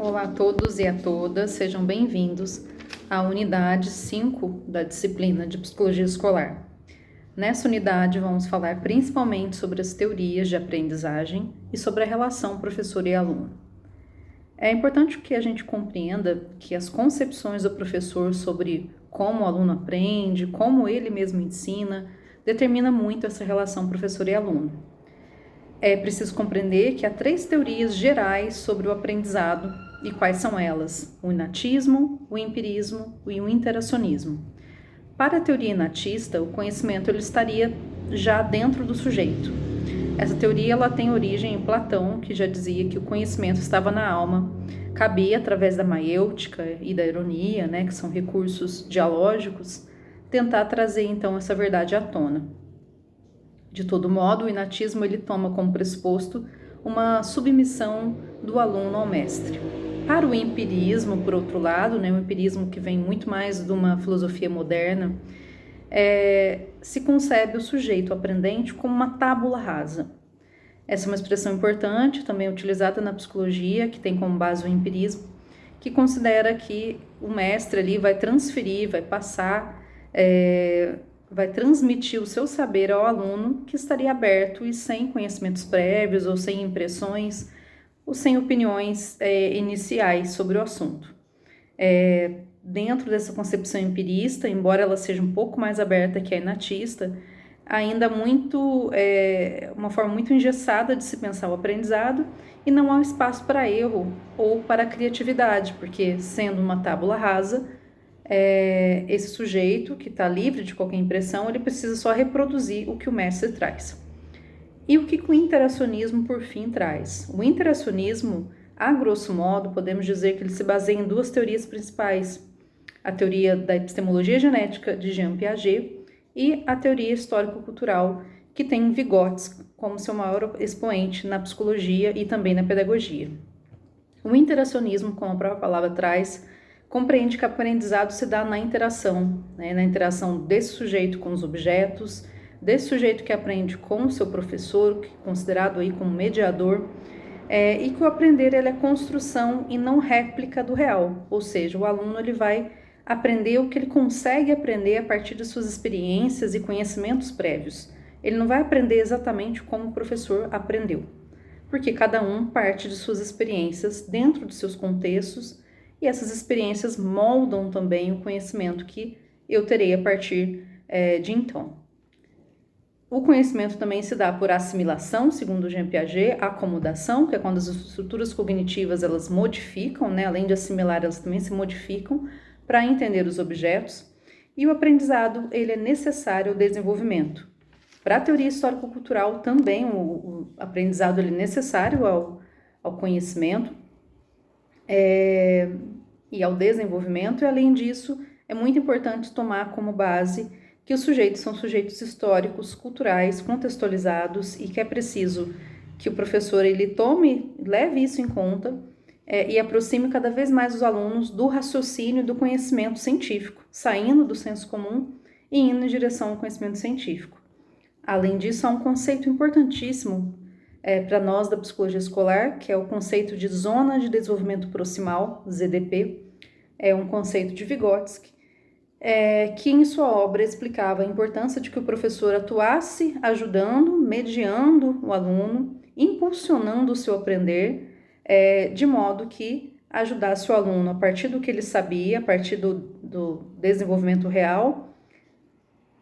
Olá a todos e a todas, sejam bem-vindos à unidade 5 da disciplina de Psicologia Escolar. Nessa unidade vamos falar principalmente sobre as teorias de aprendizagem e sobre a relação professor e aluno. É importante que a gente compreenda que as concepções do professor sobre como o aluno aprende, como ele mesmo ensina, determina muito essa relação professor e aluno. É preciso compreender que há 3 teorias gerais sobre o aprendizado, e quais são elas? O inatismo, o empirismo e o interacionismo. Para a teoria inatista, o conhecimento ele estaria já dentro do sujeito. Essa teoria ela tem origem em Platão, que já dizia que o conhecimento estava na alma, cabia através da maiêutica e da ironia, que são recursos dialógicos, tentar trazer então essa verdade à tona. De todo modo, o inatismo ele toma como pressuposto uma submissão do aluno ao mestre. Para o empirismo, por outro lado, o empirismo que vem muito mais de uma filosofia moderna, se concebe o sujeito aprendente como uma tábula rasa. Essa é uma expressão importante, também utilizada na psicologia, que tem como base o empirismo, que considera que o mestre ali vai transferir, vai passar, vai transmitir o seu saber ao aluno que estaria aberto e sem conhecimentos prévios ou sem impressões ou sem opiniões iniciais sobre o assunto. Dentro dessa concepção empirista, embora ela seja um pouco mais aberta que a inatista, ainda uma forma muito engessada de se pensar o aprendizado e não há espaço para erro ou para criatividade, porque sendo uma tábula rasa, esse sujeito que está livre de qualquer impressão, ele precisa só reproduzir o que o mestre traz. E o que o interacionismo, por fim, traz? O interacionismo, a grosso modo, podemos dizer que ele se baseia em 2 teorias principais. A teoria da epistemologia genética de Jean Piaget e a teoria histórico-cultural, que tem Vygotsky como seu maior expoente na psicologia e também na pedagogia. O interacionismo, como a própria palavra traz, compreende que o aprendizado se dá na interação, na interação desse sujeito com os objetos, desse sujeito que aprende com o seu professor, que é considerado aí como mediador, e que o aprender ele é construção e não réplica do real, ou seja, o aluno ele vai aprender o que ele consegue aprender a partir de suas experiências e conhecimentos prévios. Ele não vai aprender exatamente como o professor aprendeu, porque cada um parte de suas experiências dentro dos seus contextos e essas experiências moldam também o conhecimento que eu terei a partir de então. O conhecimento também se dá por assimilação, segundo Jean Piaget, acomodação, que é quando as estruturas cognitivas elas modificam, além de assimilar, elas também se modificam para entender os objetos. E o aprendizado ele é necessário ao desenvolvimento. Para a teoria histórico-cultural também o aprendizado ele é necessário ao conhecimento e ao desenvolvimento, e além disso é muito importante tomar como base que os sujeitos são sujeitos históricos, culturais, contextualizados e que é preciso que o professor ele leve isso em conta e aproxime cada vez mais os alunos do raciocínio e do conhecimento científico, saindo do senso comum e indo em direção ao conhecimento científico. Além disso, há um conceito importantíssimo para nós da psicologia escolar, que é o conceito de zona de desenvolvimento proximal, ZDP, é um conceito de Vygotsky, que em sua obra explicava a importância de que o professor atuasse ajudando, mediando o aluno, impulsionando o seu aprender, de modo que ajudasse o aluno a partir do que ele sabia, a partir do desenvolvimento real,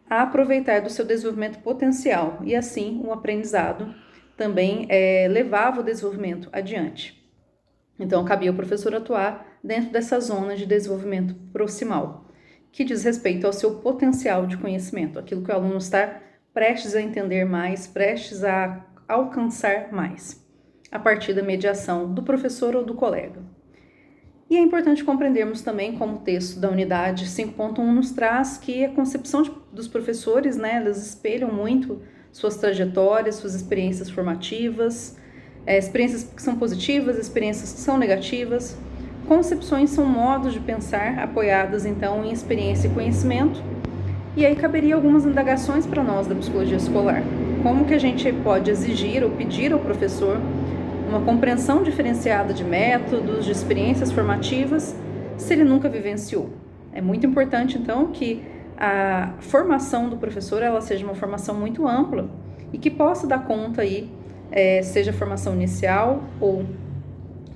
a aproveitar do seu desenvolvimento potencial e assim o aprendizado também levava o desenvolvimento adiante. Então, cabia ao professor atuar dentro dessa zona de desenvolvimento proximal, que diz respeito ao seu potencial de conhecimento, aquilo que o aluno está prestes a entender mais, prestes a alcançar mais, a partir da mediação do professor ou do colega. E é importante compreendermos também como o texto da unidade 5.1 nos traz que a concepção dos professores, elas espelham muito suas trajetórias, suas experiências formativas, experiências que são positivas, experiências que são negativas. Concepções são modos de pensar apoiadas, então, em experiência e conhecimento. E aí caberia algumas indagações para nós da psicologia escolar. Como que a gente pode exigir ou pedir ao professor uma compreensão diferenciada de métodos, de experiências formativas, se ele nunca vivenciou. É muito importante, então, que a formação do professor ela seja uma formação muito ampla e que possa dar conta aí, seja formação inicial ou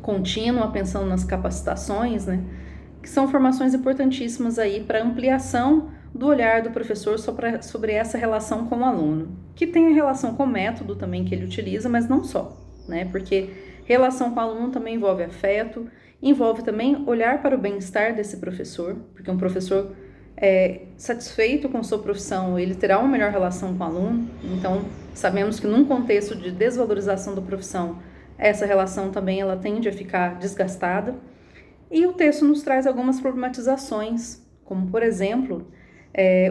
contínua, pensando nas capacitações, né? Que são formações importantíssimas aí para ampliação do olhar do professor sobre essa relação com o aluno, que tem a relação com o método também que ele utiliza, mas não só, né? Porque relação com o aluno também envolve afeto, envolve também olhar para o bem-estar desse professor, porque um professor satisfeito com sua profissão, ele terá uma melhor relação com o aluno. Então, sabemos que num contexto de desvalorização da profissão, essa relação também ela tende a ficar desgastada. E o texto nos traz algumas problematizações, como, por exemplo,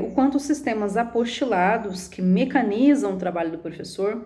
o quanto os sistemas apostilados que mecanizam o trabalho do professor,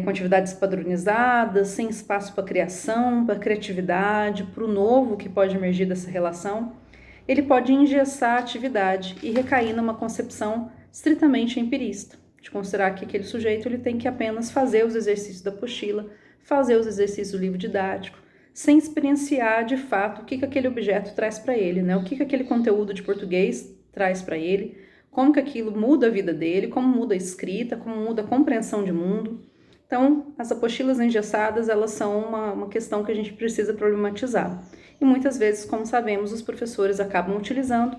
com atividades padronizadas, sem espaço para criação, para criatividade, para o novo que pode emergir dessa relação, ele pode engessar a atividade e recair numa concepção estritamente empirista, de considerar que aquele sujeito ele tem que apenas fazer os exercícios da apostila, fazer os exercícios do livro didático, sem experienciar de fato o que aquele objeto traz para ele, né? O que aquele conteúdo de português traz para ele, como que aquilo muda a vida dele, como muda a escrita, como muda a compreensão de mundo. Então, as apostilas engessadas, elas são uma questão que a gente precisa problematizar. E muitas vezes, como sabemos, os professores acabam utilizando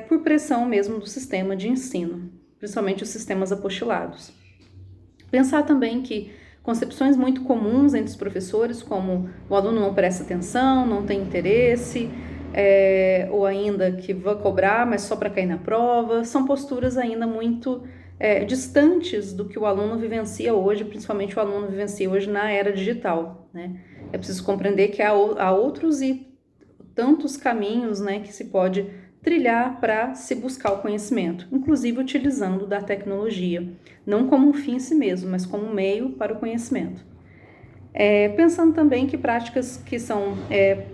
por pressão mesmo do sistema de ensino, principalmente os sistemas apostilados. Pensar também que concepções muito comuns entre os professores, como o aluno não presta atenção, não tem interesse, ou ainda que vai cobrar, mas só para cair na prova, são posturas ainda muito distantes do que o aluno vivencia hoje, principalmente o aluno vivencia hoje na era digital, né? É preciso compreender que há outros e tantos caminhos, né, que se pode trilhar para se buscar o conhecimento, inclusive utilizando da tecnologia, não como um fim em si mesmo, mas como um meio para o conhecimento. Pensando também que práticas que são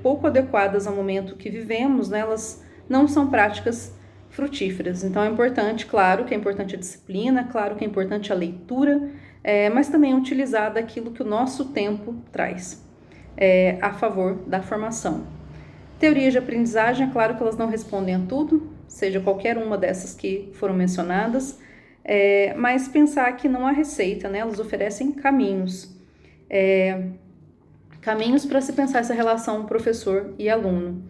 pouco adequadas ao momento que vivemos, né, elas não são práticas frutíferas. Então é importante, claro que é importante a disciplina, claro que é importante a leitura, mas também utilizar daquilo que o nosso tempo traz a favor da formação. Teorias de aprendizagem, é claro que elas não respondem a tudo, seja qualquer uma dessas que foram mencionadas, mas pensar que não há receita, né? Elas oferecem caminhos. Caminhos para se pensar essa relação professor e aluno.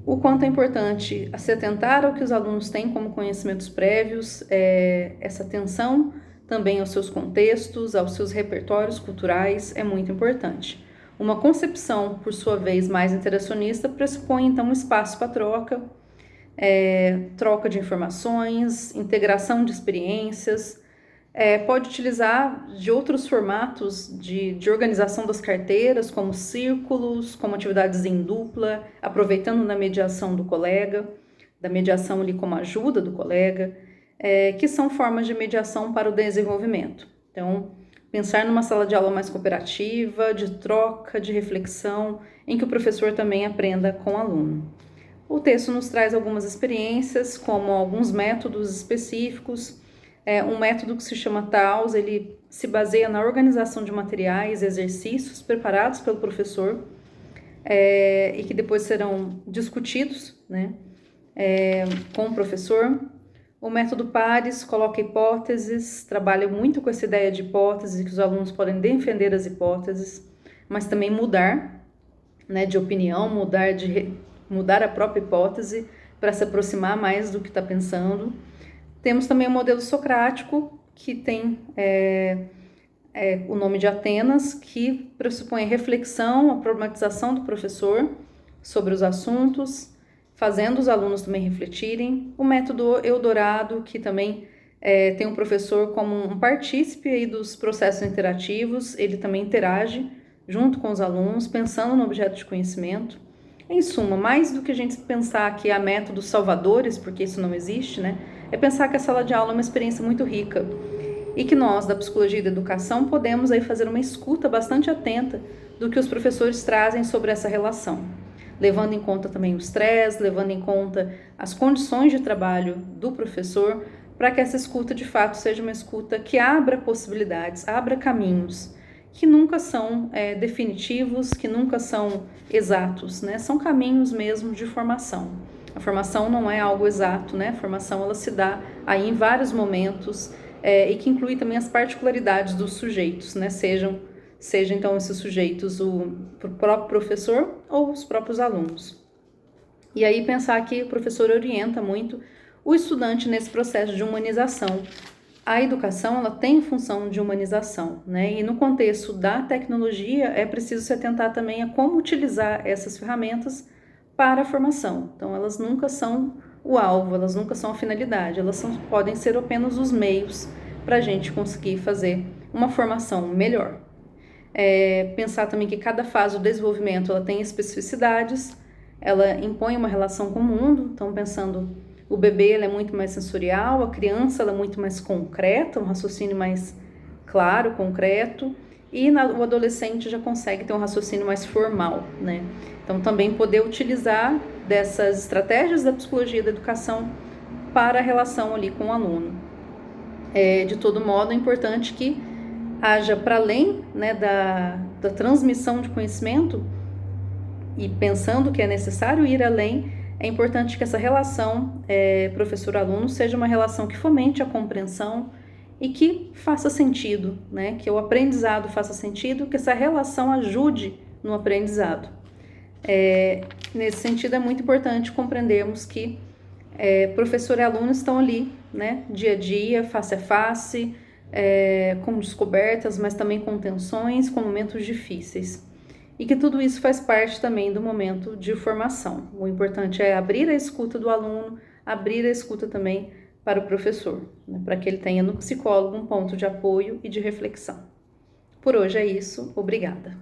O quanto é importante se atentar ao que os alunos têm como conhecimentos prévios, essa atenção também aos seus contextos, aos seus repertórios culturais é muito importante. Uma concepção, por sua vez, mais interacionista pressupõe, então, um espaço para troca, troca de informações, integração de experiências, pode utilizar de outros formatos de organização das carteiras, como círculos, como atividades em dupla, aproveitando da mediação do colega, da mediação ali como ajuda do colega, que são formas de mediação para o desenvolvimento. Então, pensar numa sala de aula mais cooperativa, de troca, de reflexão, em que o professor também aprenda com o aluno. O texto nos traz algumas experiências, como alguns métodos específicos. Um método que se chama TAOS, ele se baseia na organização de materiais, exercícios preparados pelo professor e que depois serão discutidos, né, com o professor. O método PARES coloca hipóteses, trabalha muito com essa ideia de hipótese, que os alunos podem defender as hipóteses, mas também mudar, né, de opinião, mudar a própria hipótese para se aproximar mais do que está pensando. Temos também o modelo socrático, que tem o nome de Atenas, que pressupõe a reflexão, a problematização do professor sobre os assuntos, fazendo os alunos também refletirem. O método Eudorado, que também tem o professor como um partícipe aí dos processos interativos, ele também interage junto com os alunos, pensando no objeto de conhecimento. Em suma, mais do que a gente pensar que há métodos salvadores, porque isso não existe, né? É pensar que a sala de aula é uma experiência muito rica e que nós, da psicologia e da educação, podemos aí fazer uma escuta bastante atenta do que os professores trazem sobre essa relação, levando em conta também o estresse, levando em conta as condições de trabalho do professor, para que essa escuta de fato seja uma escuta que abra possibilidades, abra caminhos, que nunca são definitivos, que nunca são exatos, né? São caminhos mesmo de formação. A formação não é algo exato, né? A formação ela se dá aí em vários momentos e que inclui também as particularidades dos sujeitos, né? Seja então esses sujeitos o próprio professor ou os próprios alunos. E aí pensar que o professor orienta muito o estudante nesse processo de humanização. A educação ela tem função de humanização, né? E no contexto da tecnologia é preciso se atentar também a como utilizar essas ferramentas para a formação. Então elas nunca são o alvo, elas nunca são a finalidade, podem ser apenas os meios para a gente conseguir fazer uma formação melhor. Pensar também que cada fase do desenvolvimento ela tem especificidades, ela impõe uma relação com o mundo, então pensando o bebê ele é muito mais sensorial, a criança ela é muito mais concreta, um raciocínio mais claro, concreto, e o adolescente já consegue ter um raciocínio mais formal, né? Então também poder utilizar dessas estratégias da psicologia da educação para a relação ali com o aluno. De todo modo, é importante que haja, para além, né, da transmissão de conhecimento, e pensando que é necessário ir além, é importante que essa relação professor-aluno seja uma relação que fomente a compreensão e que faça sentido, né? Que o aprendizado faça sentido, que essa relação ajude no aprendizado. Nesse sentido, é muito importante compreendermos que professor e aluno estão ali, né? Dia a dia, face a face, com descobertas, mas também com tensões, com momentos difíceis. E que tudo isso faz parte também do momento de formação. O importante é abrir a escuta do aluno, abrir a escuta também para o professor, né, para que ele tenha no psicólogo um ponto de apoio e de reflexão. Por hoje é isso, obrigada.